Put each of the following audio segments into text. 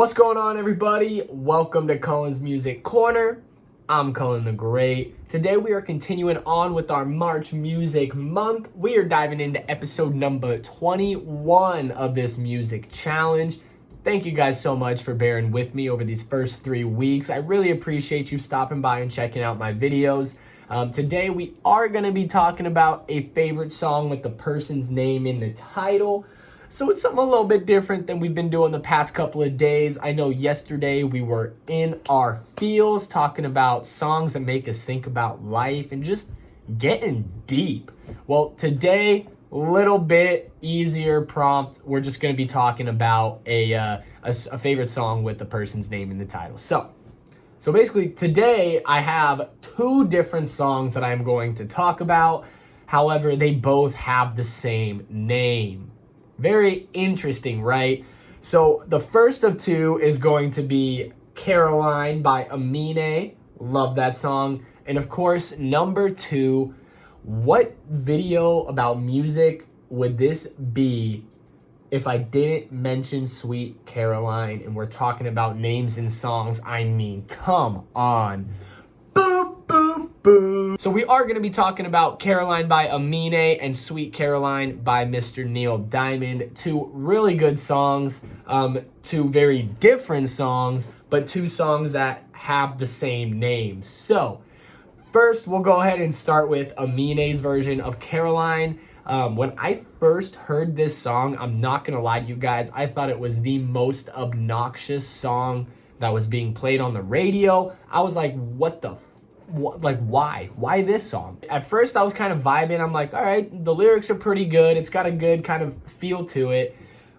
What's going on, everybody? Welcome to Cullen's Music Corner. I'm Cullen the Great. Today we are continuing on with our March Music Month. We are diving into episode number 21 of this music challenge. Thank you guys so much for bearing with me over these first 3 weeks. I really appreciate you stopping by and checking out my videos. Today we are going to be talking about a favorite song with the person's name in the title. So it's something a little bit different than we've been doing the past couple of days. I know yesterday we were in our feels talking about songs that make us think about life and just getting deep. Well, today, a little bit easier prompt. We're just going to be talking about a favorite song with the person's name in the title. So basically today I have 2 different songs that I'm going to talk about. However, they both have the same name. Very interesting, right? So the first of 2 is going to be Caroline by Amine. Love that song. And of course, number 2, what video about music would this be if I didn't mention Sweet Caroline and we're talking about names and songs? I mean, come on. Boom, boom, boom. So we are going to be talking about Caroline by Amine and Sweet Caroline by Mr. Neil Diamond. 2 really good songs, 2 very different songs, but 2 songs that have the same name. So first, we'll go ahead and start with Amine's version of Caroline. When I first heard this song, I'm not going to lie to you guys, I thought it was the most obnoxious song that was being played on the radio. I was like, why this song? At first I was kind of vibing. I'm like, all right, the lyrics are pretty good. It's got a good kind of feel to it.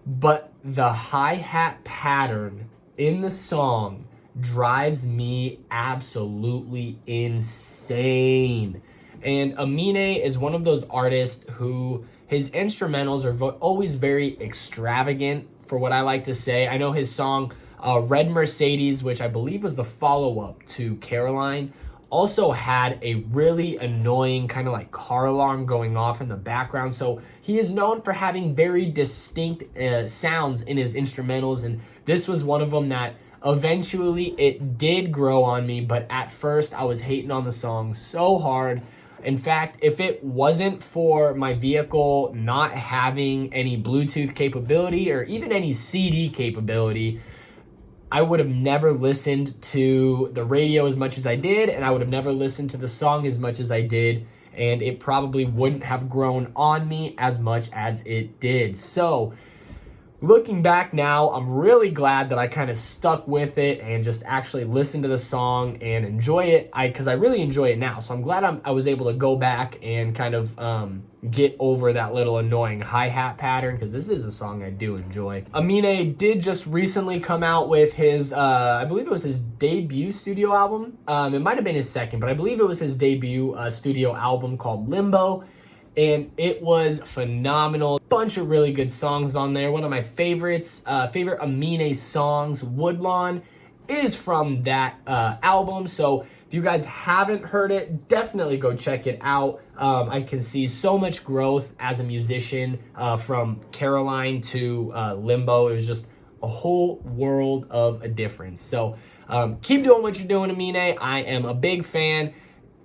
But the hi-hat pattern in the song drives me absolutely insane. And Amine is one of those artists who his instrumentals are always very extravagant, for what I like to say. I know his song Red Mercedes, which I believe was the follow-up to Caroline, also had a really annoying kind of like car alarm going off in the background. So he is known for having very distinct sounds in his instrumentals, and this was one of them that eventually it did grow on me, but at first I was hating on the song so hard. In fact, if it wasn't for my vehicle not having any Bluetooth capability or even any CD capability, I would have never listened to the radio as much as I did, and I would have never listened to the song as much as I did, and it probably wouldn't have grown on me as much as it did. So looking back now, I'm really glad that I kind of stuck with it and just actually listened to the song and enjoy it, because I really enjoy it now. So I'm glad I was able to go back and kind of get over that little annoying hi-hat pattern, because this is a song I do enjoy. Amine did just recently come out with his, I believe it was his debut studio album. It might have been his second, but I believe it was his debut studio album called Limbo. And it was phenomenal. Bunch of really good songs on there. One of my favorites, favorite Amine songs, Woodlawn, is from that album. So if you guys haven't heard it, definitely go check it out. I can see so much growth as a musician from Caroline to Limbo. It was just a whole world of a difference. So keep doing what you're doing, Amine. I am a big fan.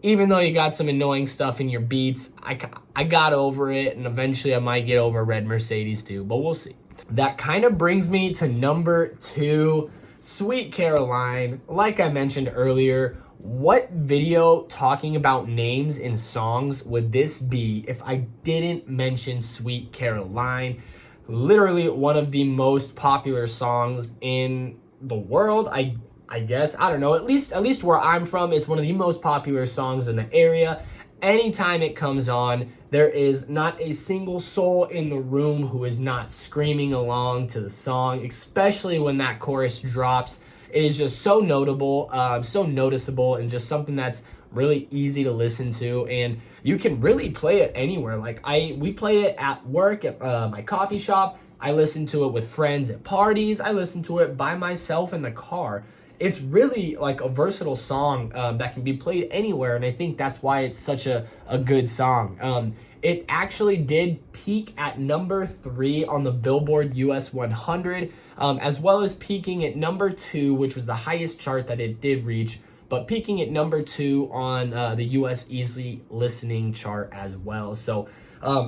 Even though you got some annoying stuff in your beats, I got over it, and eventually I might get over Red Mercedes too, but we'll see. That kind of brings me to number 2, Sweet Caroline. Like I mentioned earlier, what video talking about names in songs would this be if I didn't mention Sweet Caroline? Literally one of the most popular songs in the world, I guess. I don't know. At least where I'm from, it's one of the most popular songs in the area. Anytime it comes on, there is not a single soul in the room who is not screaming along to the song, especially when that chorus drops. It is just so notable, so noticeable, and just something that's really easy to listen to, and you can really play it anywhere. Like we play it at work, at my coffee shop. I listen to it with friends at parties. I listen to it by myself in the car. It's really like a versatile song that can be played anywhere, and I think that's why it's such a good song. it actually did peak at number 3 on the Billboard US 100, as well as peaking at number 2, which was the highest chart that it did reach, but peaking at number 2 on the US Easy Listening chart as well. So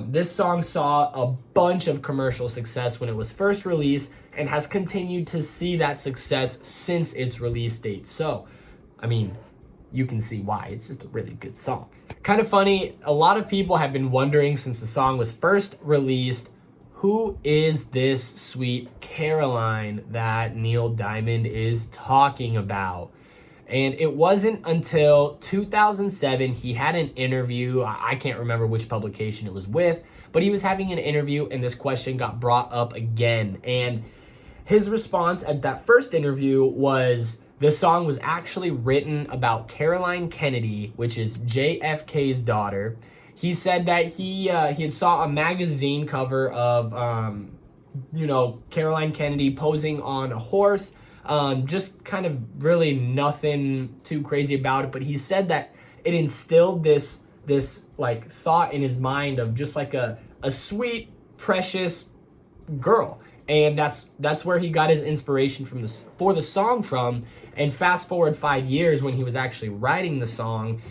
this song saw a bunch of commercial success when it was first released and has continued to see that success since its release date. So, I mean, you can see why. It's just a really good song. Kind of funny, a lot of people have been wondering since the song was first released, who is this sweet Caroline that Neil Diamond is talking about? And it wasn't until 2007 he had an interview. I can't remember which publication it was with, but he was having an interview and this question got brought up again. And his response at that first interview was, this song was actually written about Caroline Kennedy, which is JFK's daughter. He said that he had saw a magazine cover of, Caroline Kennedy posing on a horse. Just kind of really nothing too crazy about it, but he said that it instilled this like thought in his mind of just like a sweet, precious girl. And that's where he got his inspiration for the song from. And fast forward 5 years when he was actually writing the song,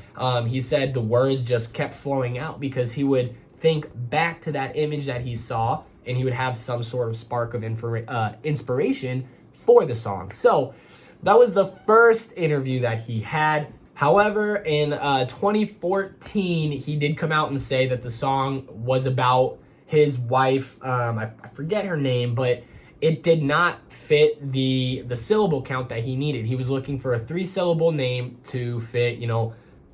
he said the words just kept flowing out because he would think back to that image that he saw and he would have some sort of spark of inspiration for the song. So that was the first interview that he had. However, in 2014, he did come out and say that the song was about his wife. I forget her name, but it did not fit the syllable count that he needed. He was looking for a 3-syllable name to fit,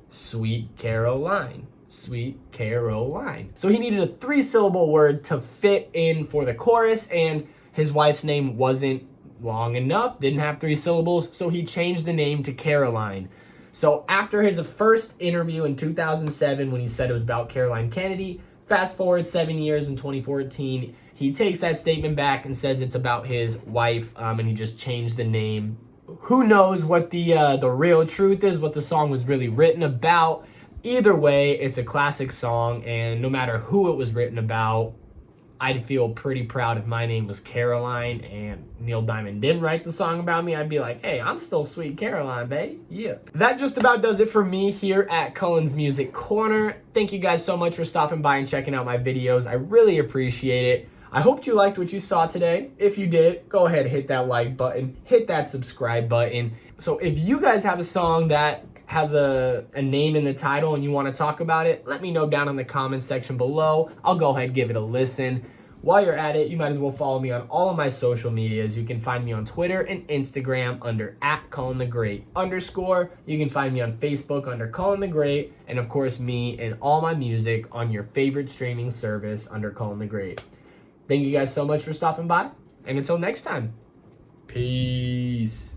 Sweet Caroline. Sweet Caroline. So he needed a 3-syllable word to fit in for the chorus, and his wife's name wasn't long enough, didn't have 3 syllables, so he changed the name to Caroline. So after his first interview in 2007 when he said it was about Caroline Kennedy, fast forward 7 years in 2014, he takes that statement back and says it's about his wife, and he just changed the name. Who knows what the real truth is, what the song was really written about. Either way, it's a classic song, and no matter who it was written about, I'd feel pretty proud if my name was Caroline and Neil Diamond didn't write the song about me. I'd be like, hey, I'm still Sweet Caroline, babe. Yeah. That just about does it for me here at Cullen's Music Corner. Thank you guys so much for stopping by and checking out my videos. I really appreciate it. I hope you liked what you saw today. If you did, go ahead and hit that like button, hit that subscribe button. So if you guys have a song that has a name in the title and you want to talk about it, let me know down in the comments section below. I'll go ahead and give it a listen. While you're at it, you might as well follow me on all of my social medias. You can find me on Twitter and Instagram under @Cullen The Great _. You can find me on Facebook under Cullen The Great, and of course me and all my music on your favorite streaming service under Cullen The Great. Thank you guys so much for stopping by, and until next time, peace.